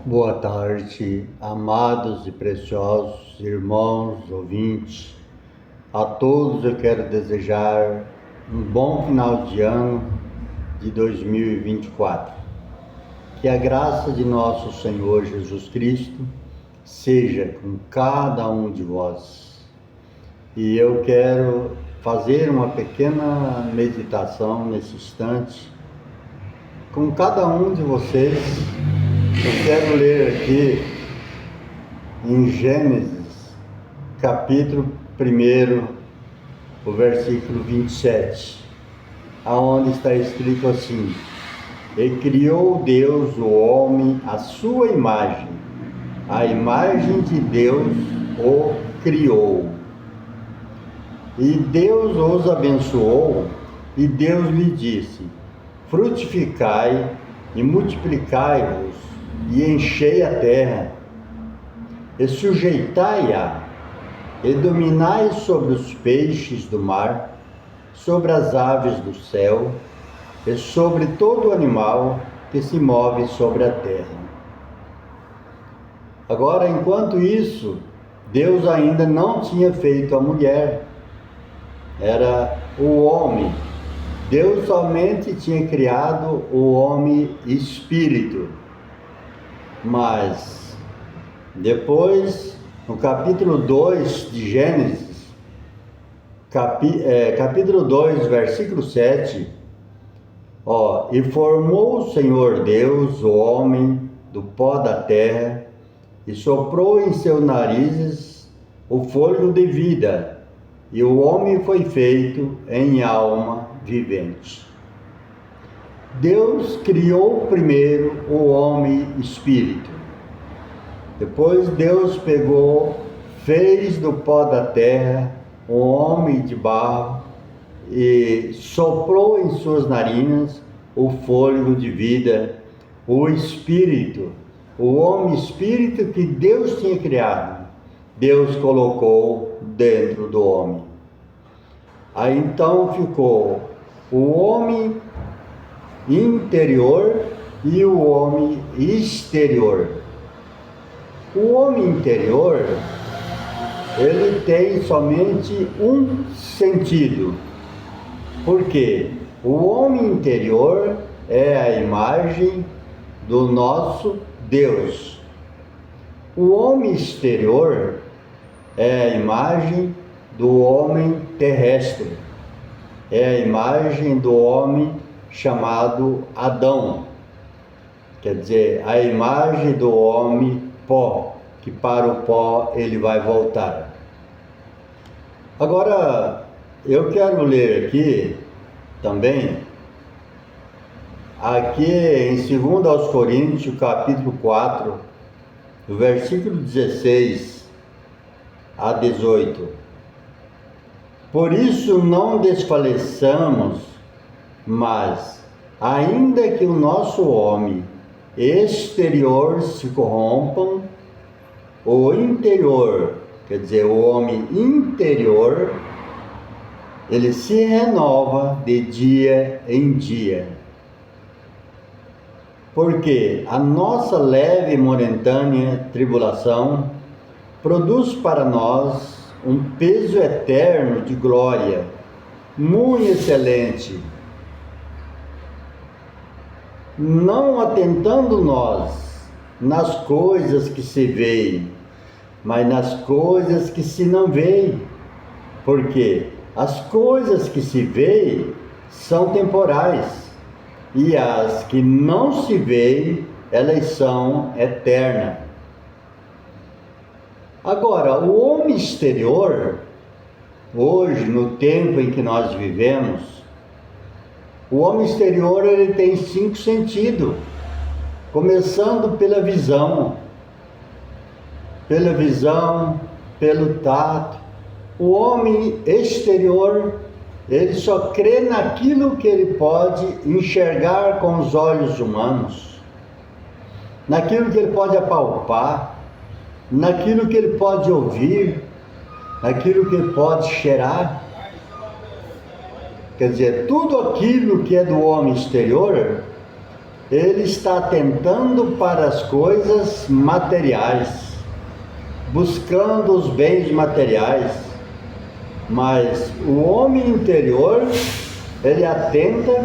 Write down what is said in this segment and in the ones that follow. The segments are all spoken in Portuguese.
Boa tarde, amados e preciosos irmãos, ouvintes. A todos eu quero desejar um bom final de ano de 2024. Que a graça de nosso Senhor Jesus Cristo seja com cada um de vós. E eu quero fazer uma pequena meditação nesse instante com cada um de vocês. Eu quero ler aqui em Gênesis, capítulo 1, o versículo 27, aonde está escrito assim: E criou Deus o homem à sua imagem, a imagem de Deus o criou. E Deus os abençoou, e Deus lhe disse: Frutificai e multiplicai-vos, e enchei a terra, e sujeitai-a, e dominai sobre os peixes do mar, sobre as aves do céu, e sobre todo animal que se move sobre a terra. Agora, enquanto isso, Deus ainda não tinha feito a mulher, era o homem. Deus somente tinha criado o homem espírito. Mas depois, no capítulo 2 de Gênesis, capítulo 2, versículo 7, e formou o Senhor Deus o homem do pó da terra, e soprou em seus narizes o fôlego de vida, e o homem foi feito em alma vivente. Deus criou primeiro o homem espírito. Depois Deus fez do pó da terra um homem de barro e soprou em suas narinas o fôlego de vida, o espírito, o homem espírito que Deus tinha criado. Deus colocou dentro do homem. Aí então ficou o homem interior e o homem exterior. O homem interior, ele tem somente um sentido. Por quê? O homem interior é a imagem do nosso Deus. O homem exterior é a imagem do homem terrestre. É a imagem do homem chamado Adão, quer dizer, a imagem do homem pó, que para o pó ele vai voltar. Agora, eu quero ler aqui também, aqui em 2 aos Coríntios, capítulo 4, do versículo 16 a 18. Por isso não desfaleçamos, mas, ainda que o nosso homem exterior se corrompa, o interior, quer dizer, o homem interior, ele se renova de dia em dia. Porque a nossa leve e momentânea tribulação produz para nós um peso eterno de glória, muito excelente, não atentando nós nas coisas que se veem, mas nas coisas que se não veem. Porque as coisas que se veem são temporais, e as que não se veem, elas são eternas. Agora, o homem exterior, hoje, no tempo em que nós vivemos, o homem exterior, ele tem 5 sentidos, começando pela visão, pelo tato. O homem exterior, ele só crê naquilo que ele pode enxergar com os olhos humanos, naquilo que ele pode apalpar, naquilo que ele pode ouvir, naquilo que ele pode cheirar. Quer dizer, tudo aquilo que é do homem exterior, ele está atentando para as coisas materiais, buscando os bens materiais, mas o homem interior, ele atenta,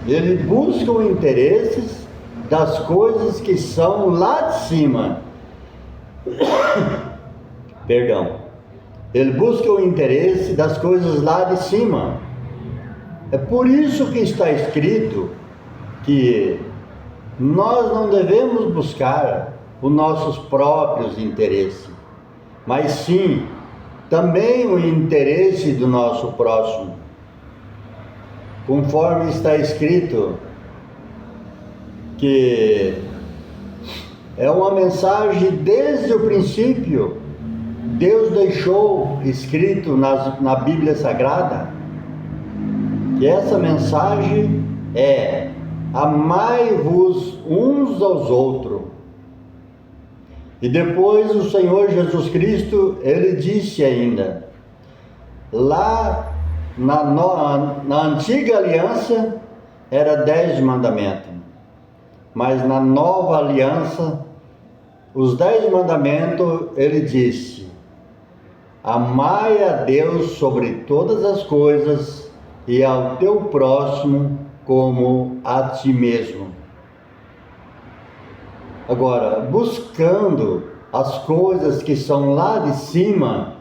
ele busca os interesses das coisas que são lá de cima. Perdão. Ele busca o interesse das coisas lá de cima. É por isso que está escrito que nós não devemos buscar os nossos próprios interesses, mas sim também o interesse do nosso próximo. Conforme está escrito que é uma mensagem desde o princípio, Deus deixou escrito na Bíblia Sagrada, que essa mensagem é: amai-vos uns aos outros. E depois o Senhor Jesus Cristo, ele disse ainda, lá na antiga aliança era 10 mandamentos, mas na nova aliança, os 10 mandamentos, ele disse: amai a Deus sobre todas as coisas e ao teu próximo como a ti mesmo. Agora, buscando as coisas que são lá de cima,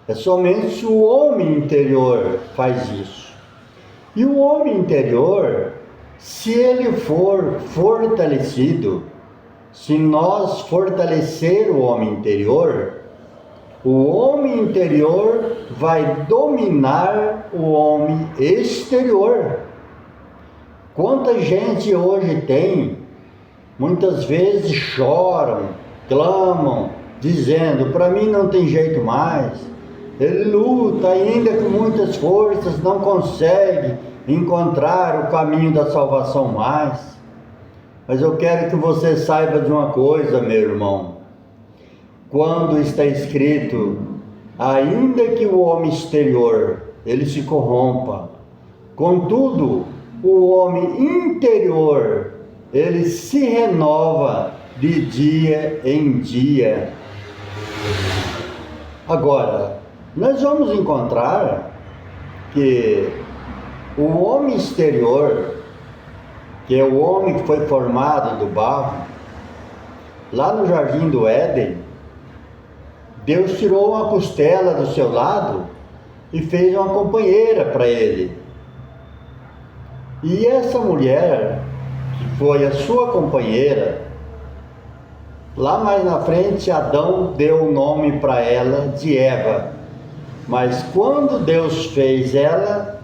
é somente o homem interior faz isso. E o homem interior, se ele for fortalecido, se nós fortalecer o homem interior vai dominar o homem exterior. Quanta gente hoje tem, muitas vezes choram, clamam, dizendo: para mim não tem jeito mais. Ele luta ainda com muitas forças, não consegue encontrar o caminho da salvação mais. Mas eu quero que você saiba de uma coisa, meu irmão. Quando está escrito, ainda que o homem exterior, ele se corrompa, contudo, o homem interior, ele se renova de dia em dia. Agora, nós vamos encontrar que o homem exterior, que é o homem que foi formado do barro, lá no jardim do Éden, Deus tirou uma costela do seu lado e fez uma companheira para ele. E essa mulher, que foi a sua companheira, lá mais na frente Adão deu o nome para ela de Eva. Mas quando Deus fez ela,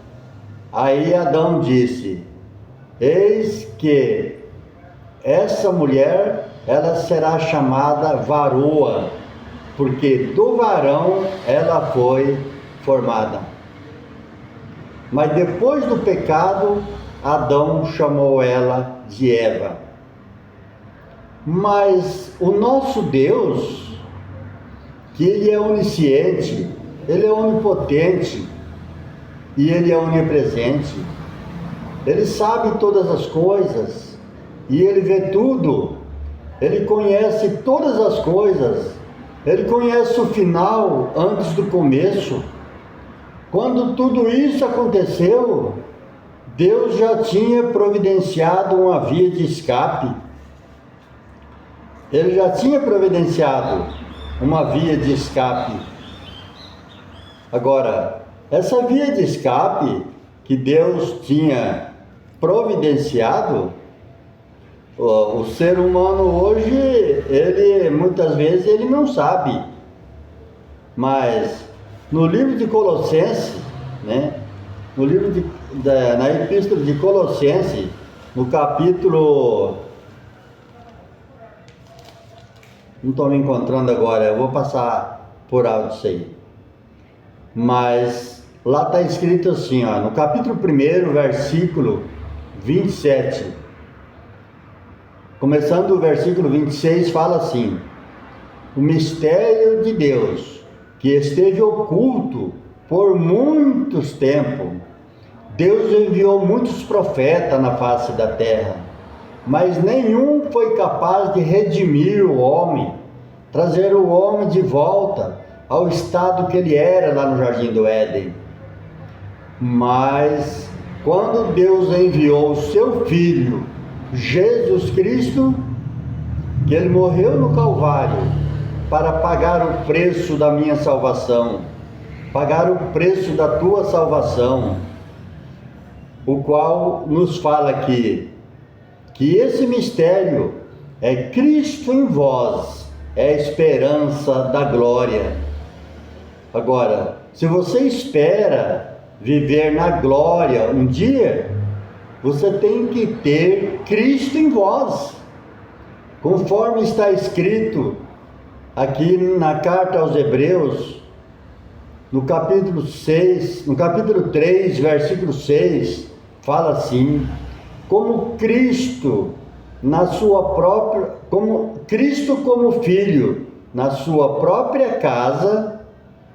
aí Adão disse: eis que essa mulher, ela será chamada varoa, porque do varão ela foi formada. Mas depois do pecado, Adão chamou ela de Eva. Mas o nosso Deus, que Ele é onisciente, Ele é onipotente e Ele é onipresente, Ele sabe todas as coisas e Ele vê tudo, Ele conhece todas as coisas, Ele conhece o final antes do começo. Quando tudo isso aconteceu, Deus já tinha providenciado uma via de escape. Ele já tinha providenciado uma via de escape. Agora, essa via de escape que Deus tinha providenciado, o ser humano hoje, ele muitas vezes ele não sabe. Mas no livro de Colossenses, né? Na epístola de Colossenses, no capítulo, não estou me encontrando agora, eu vou passar por alto isso aí. Mas lá está escrito assim, ó, no capítulo 1, versículo 27, começando o versículo 26, fala assim: o mistério de Deus, que esteve oculto por muitos tempos, Deus enviou muitos profetas na face da terra, mas nenhum foi capaz de redimir o homem, trazer o homem de volta ao estado que ele era lá no Jardim do Éden. Mas quando Deus enviou o seu Filho, Jesus Cristo, que ele morreu no Calvário para pagar o preço da minha salvação, pagar o preço da tua salvação, o qual nos fala aqui que esse mistério é Cristo em vós, é a esperança da glória. Agora, se você espera viver na glória um dia, você tem que ter Cristo em vós, conforme está escrito aqui na carta aos Hebreus, no capítulo 6, no capítulo 3, versículo 6, fala assim: como Cristo como filho na sua própria casa,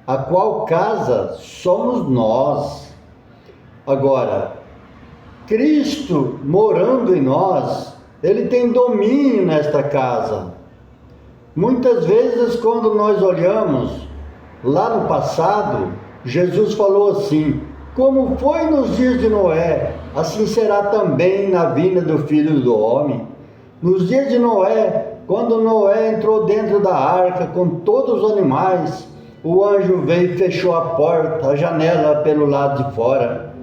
a qual casa somos nós. Agora, Cristo morando em nós, ele tem domínio nesta casa. Muitas vezes, quando nós olhamos lá no passado, Jesus falou assim: como foi nos dias de Noé, assim será também na vinda do Filho do Homem. Nos dias de Noé, quando Noé entrou dentro da arca com todos os animais, o anjo veio e fechou a porta, a janela pelo lado de fora.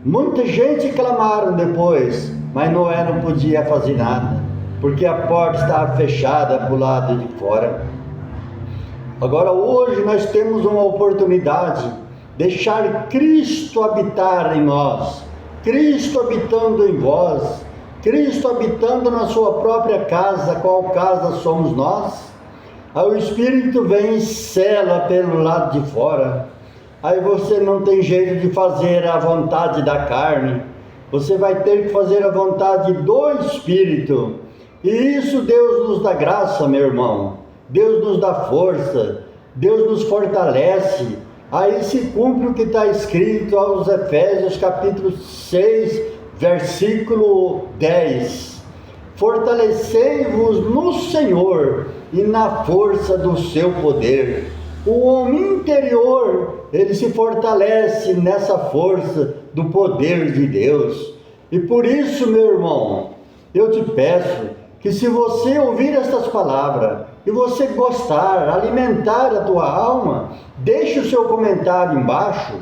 Muita gente clamaram depois, mas Noé não podia fazer nada, porque a porta estava fechada para o lado de fora. Agora hoje nós temos uma oportunidade de deixar Cristo habitar em nós, Cristo habitando em vós, Cristo habitando na sua própria casa, qual casa somos nós. Aí o Espírito vem e sela pelo lado de fora. Aí você não tem jeito de fazer a vontade da carne, você vai ter que fazer a vontade do Espírito. E isso Deus nos dá graça, meu irmão. Deus nos dá força, Deus nos fortalece. Aí se cumpre o que está escrito aos Efésios capítulo 6, versículo 10. Fortalecei-vos no Senhor e na força do seu poder. O homem interior, ele se fortalece nessa força do poder de Deus. E por isso, meu irmão, eu te peço que, se você ouvir estas palavras e você gostar, alimentar a tua alma, deixe o seu comentário embaixo,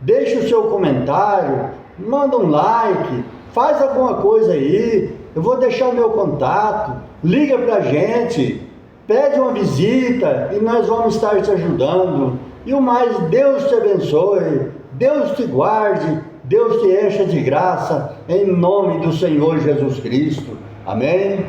deixe o seu comentário, manda um like, faz alguma coisa aí, eu vou deixar o meu contato, liga pra gente, pede uma visita e nós vamos estar te ajudando. E o mais, Deus te abençoe, Deus te guarde, Deus te encha de graça, em nome do Senhor Jesus Cristo. Amém?